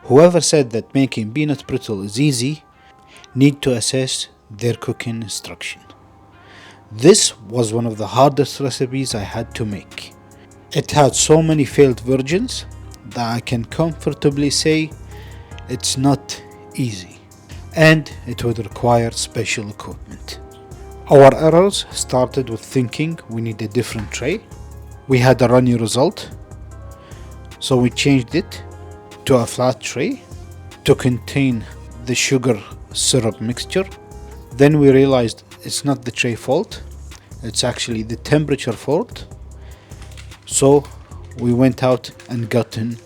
Whoever said that making peanut brittle is easy need to assess their cooking instruction. This was one of the hardest recipes I had to make. It had so many failed versions that I can comfortably say it's not easy, and it would require special equipment. Our errors started with thinking we need a different tray. We had a runny result, so we changed it to a flat tray to contain the sugar syrup mixture. Then we realized it's not the tray fault, it's actually the temperature fault. So we went out and gotten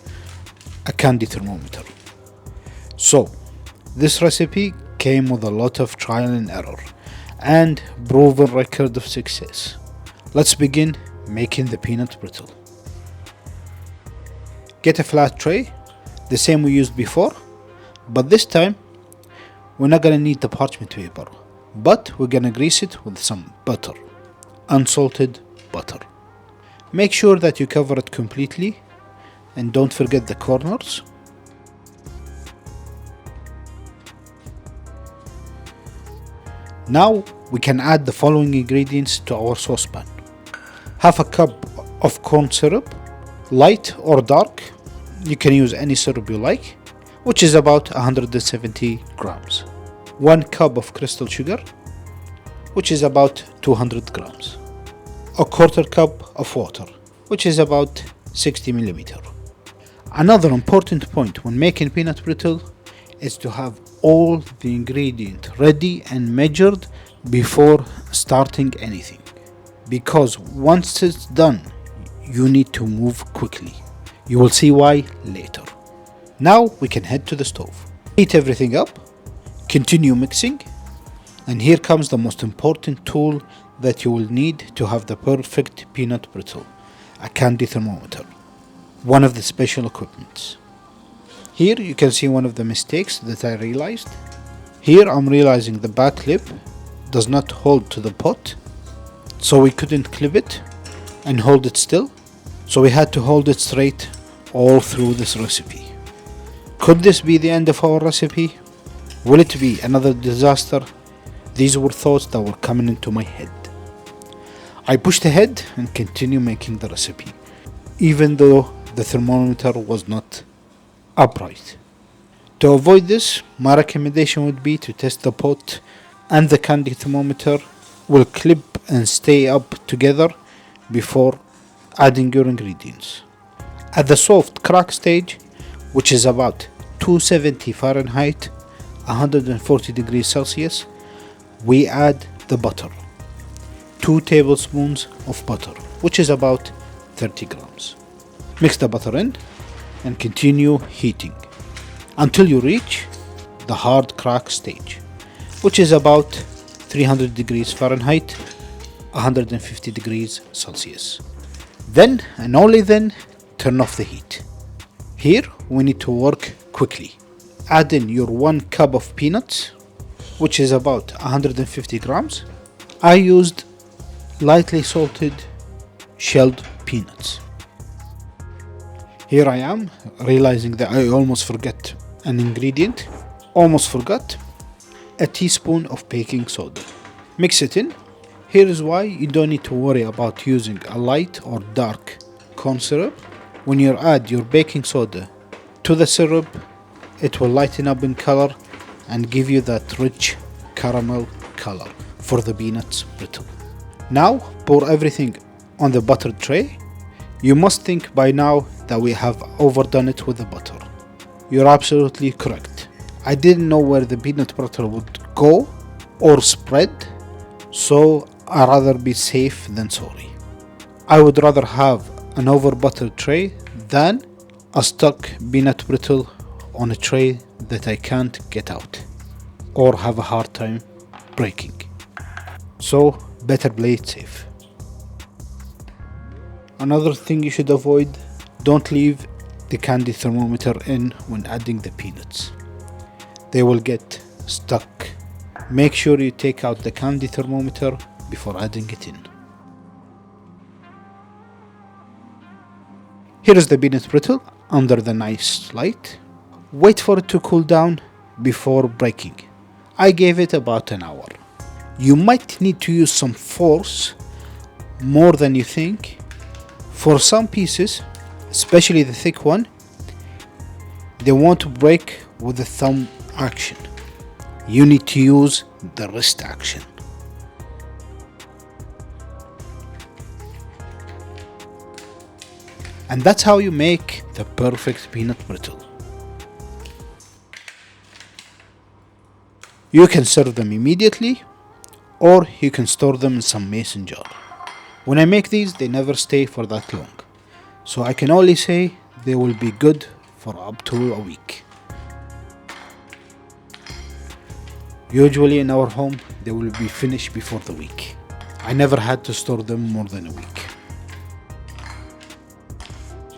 a candy thermometer. So this recipe came with a lot of trial and error and proven record of success. Let's begin making the peanut brittle. Get a flat tray, the same we used before, but this time we're not gonna need the parchment paper, but we're gonna grease it with some butter, unsalted butter. Make sure that you cover it completely and don't forget the corners. Now we can add the following ingredients to our saucepan. Half a cup of corn syrup, light or dark, you can use any syrup you like, which is about 170 grams. 1 cup of crystal sugar, which is about 200 grams. A quarter cup of water, which is about 60 millimeter. Another important point when making peanut brittle is to have all the ingredients ready and measured before starting anything, because once it's done you need to move quickly. You will see why later. Now we can head to the stove. Heat everything up, continue mixing, and here comes the most important tool that you will need to have the perfect peanut brittle, a candy thermometer, one of the special equipments. Here you can see one of the mistakes that I realized. Here I'm realizing the back lip does not hold to the pot, so we couldn't clip it and hold it still, so we had to hold it straight all through this recipe. Could this be the end of our recipe? Will it be another disaster? These were thoughts that were coming into my head. I pushed ahead and continued making the recipe, even though the thermometer was not upright. To avoid this, my recommendation would be to test the pot and the candy thermometer will clip and stay up together before adding your ingredients. At the soft crack stage, which is about 270 Fahrenheit, 140 degrees Celsius, we add the butter. 2 tablespoons of butter, which is about 30 grams. Mix the butter in and continue heating until you reach the hard crack stage, which is about 300 degrees Fahrenheit, 150 degrees Celsius. Then and only then turn off the heat. Here we need to work quickly. Add in your 1 cup of peanuts, which is about 150 grams. I used lightly salted shelled peanuts. Here I am realizing that I almost forgot an ingredient. Almost forgot a teaspoon of baking soda. Mix it in. Here is why you don't need to worry about using a light or dark corn syrup. When you add your baking soda to the syrup, it will lighten up in color and give you that rich caramel color for the peanuts brittle. Now pour everything on the buttered tray. You must think by now that we have overdone it with the butter. You're absolutely correct. I didn't know where the peanut butter would go or spread, so I'd rather be safe than sorry. I would rather have an over buttered tray than a stuck peanut brittle on a tray that I can't get out or have a hard time breaking. So better play it safe. Another thing you should avoid, don't leave the candy thermometer in when adding the peanuts. They will get stuck. Make sure you take out the candy thermometer before adding it in. Here is the peanut brittle under the nice light. Wait for it to cool down before breaking. I gave it about an hour. You might need to use some force, more than you think. For some pieces, especially the thick one, they want to break with the thumb action. You need to use the wrist action. And that's how you make the perfect peanut brittle. You can serve them immediately, or you can store them in some mason jar. When I make these, they never stay for that long, so I can only say they will be good for up to a week. Usually in our home, they will be finished before the week. I never had to store them more than a week.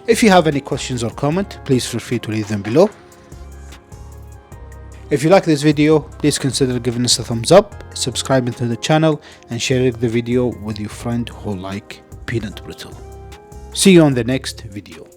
If you have any questions or comment, please feel free to leave them below. If you like this video, please consider giving us a thumbs up, subscribing to the channel, and sharing the video with your friend who like peanut brittle. See you on the next video.